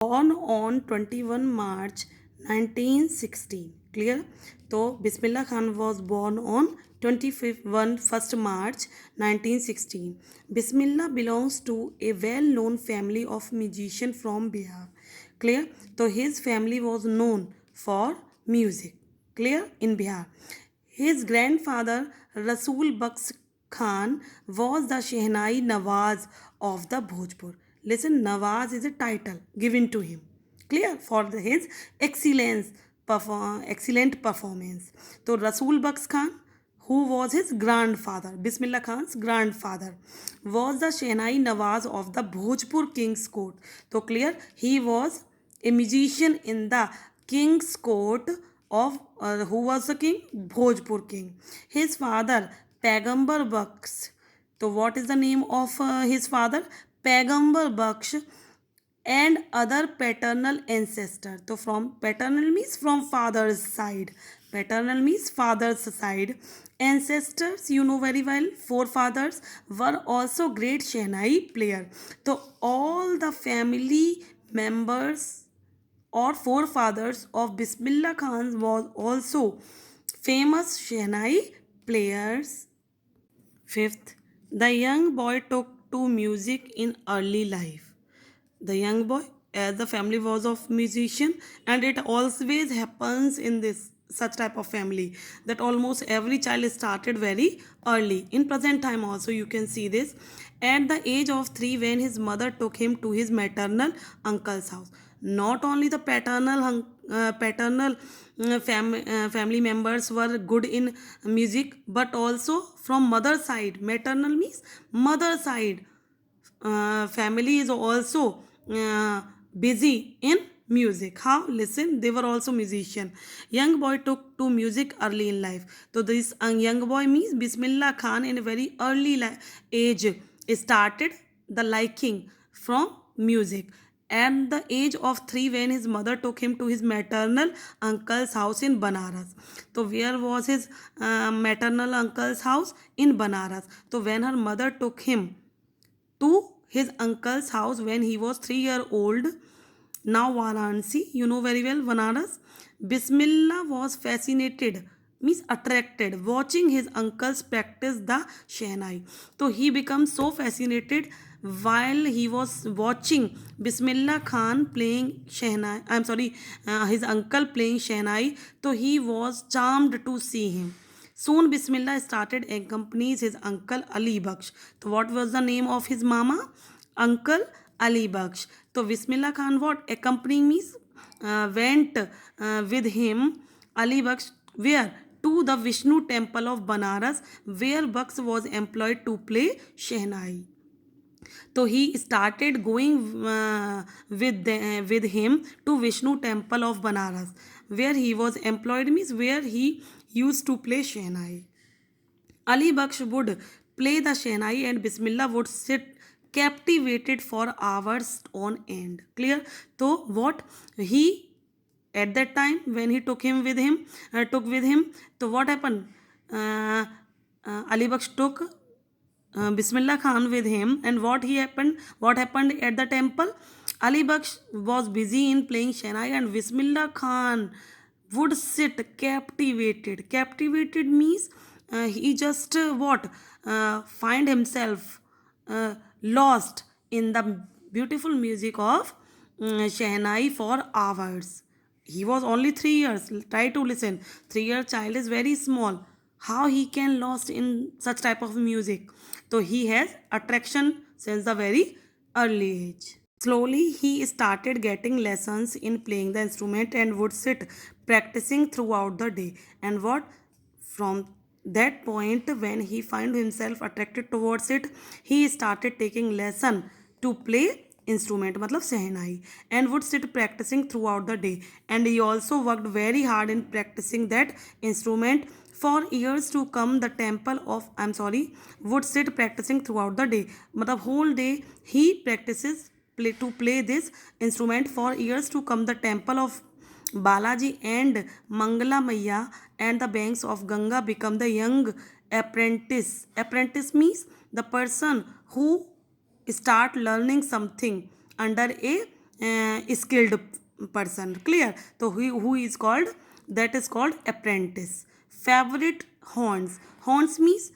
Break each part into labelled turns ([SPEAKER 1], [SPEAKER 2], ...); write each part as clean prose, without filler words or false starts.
[SPEAKER 1] born on 21 March 1916. Clear? So Bismillah Khan was born on 1st March 1916. Bismillah belongs to a well-known family of musicians from Bihar. Clear? So his family was known for music. Clear? In Bihar. His grandfather Rasul Baks Khan was the Shehnai Nawaz of the Bhojpur. Listen, Nawaz is a title given to him. Clear? For his excellent performance. So Rasul Baks Khan, who was his grandfather, Bismillah Khan's grandfather, was the Shehnai Nawaz of the Bhojpur King's Court. So clear? He was a musician in the King's Court of who was the king? Bhojpur king. His father Pagambar Baksh. So what is the name of his father? Pagambar Baksh and other paternal ancestor. So from paternal means from father's side. Paternal means father's side. Ancestors, you know very well, forefathers were also great Shehnai player. So all the family members or forefathers of Bismillah Khan was also famous Shehnai players. Fifth, the young boy took to music in early life. The young boy, as the family was of musician, and it always happens in this such type of family that almost every child started very early. In present time also you can see this. At the age of 3, when his mother took him to his maternal uncle's house. Not only the paternal family members were good in music, but also from mother side. Maternal means mother side family is also busy in music. How? Listen, they were also musician. Young boy took to music early in life. So this young boy means Bismillah Khan in a very early age started the liking from music. At the age of 3, when his mother took him to his maternal uncle's house in Banaras. So where was his maternal uncle's house? In Banaras. So when her mother took him to his uncle's house when he was 3 years old. Now Varanasi, you know very well Banaras. Bismillah was fascinated, means attracted, watching his uncles practice the Shehnai. So he becomes so fascinated while he was watching Bismillah Khan playing Shehnai. I'm sorry, his uncle playing Shehnai. So he was charmed to see him. Soon Bismillah started accompanies his uncle Ali Baksh. So what was the name of his mama? Uncle Ali Baksh. So Bismillah Khan what? Accompanying means went with him Ali Baksh where? To the Vishnu temple of Banaras where Baksh was employed to play Shehnai. So he started going with him to Vishnu temple of Banaras where he was employed means where he used to play Shehnai. Ali Baksh would play the Shehnai and Bismillah would sit captivated for hours on end. Clear? So what he at that time when he took with him. So what happened? Ali Baksh took Bismillah Khan with him, and what happened at the temple? Ali Baksh was busy in playing Shehnai and Bismillah Khan would sit captivated. Captivated means he just find himself lost in the beautiful music of Shehnai for hours. He was only 3 years. Try to listen. 3 year child is very small. How he can lost in such type of music? So he has attraction since the very early age. Slowly he started getting lessons in playing the instrument and would sit practicing throughout the day. And what? From that point when he found himself attracted towards it, he started taking lesson to play instrument matlab sehnai and would sit practicing throughout the day. And he also worked very hard in practicing that instrument for years to come. The temple of would sit practicing throughout the day matlab whole day he practices play this instrument for years to come. The temple of Balaji and Mangala Maya and the banks of Ganga become the young apprentice. Apprentice means the person who start learning something under a skilled person. Clear? So who is called, that is called apprentice. Favorite haunts. Haunts means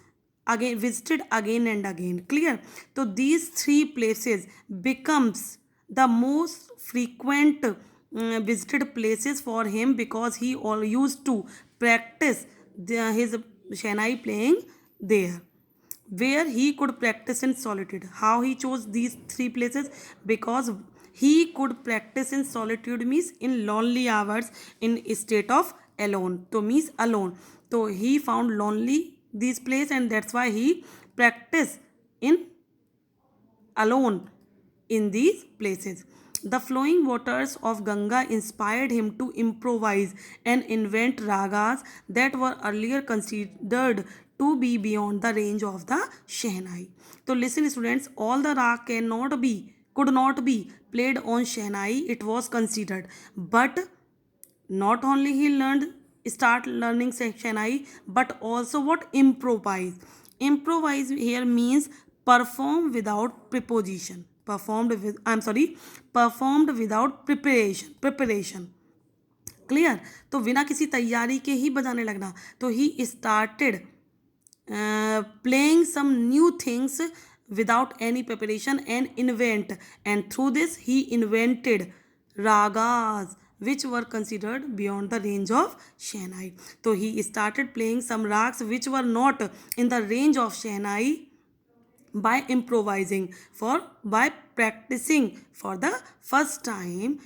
[SPEAKER 1] again visited again and again. Clear? So these three places becomes the most frequent visited places for him because he all used to practice his Shehnai playing there, where he could practice in solitude. How he chose these three places? Because he could practice in solitude means in lonely hours, in state of alone. So means alone. So he found lonely these place, and that's why he practiced in alone in these places. The flowing waters of Ganga inspired him to improvise and invent ragas that were earlier considered to be beyond the range of the Shehnai. So listen students, all the rag could not be played on Shehnai, it was considered. But not only he start learning Shehnai, but also what? Improvise. Improvise here means perform without preposition. Performed without preparation. Clear? तो बिना किसी तैयारी के ही बजाने लगना. तो he started playing some new things without any preparation and through this he invented ragas which were considered beyond the range of Shehnai. So he started playing some rags which were not in the range of Shehnai by improvising, by practicing for the first time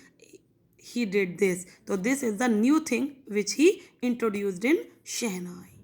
[SPEAKER 1] he did this. So this is the new thing which he introduced in Shehnai.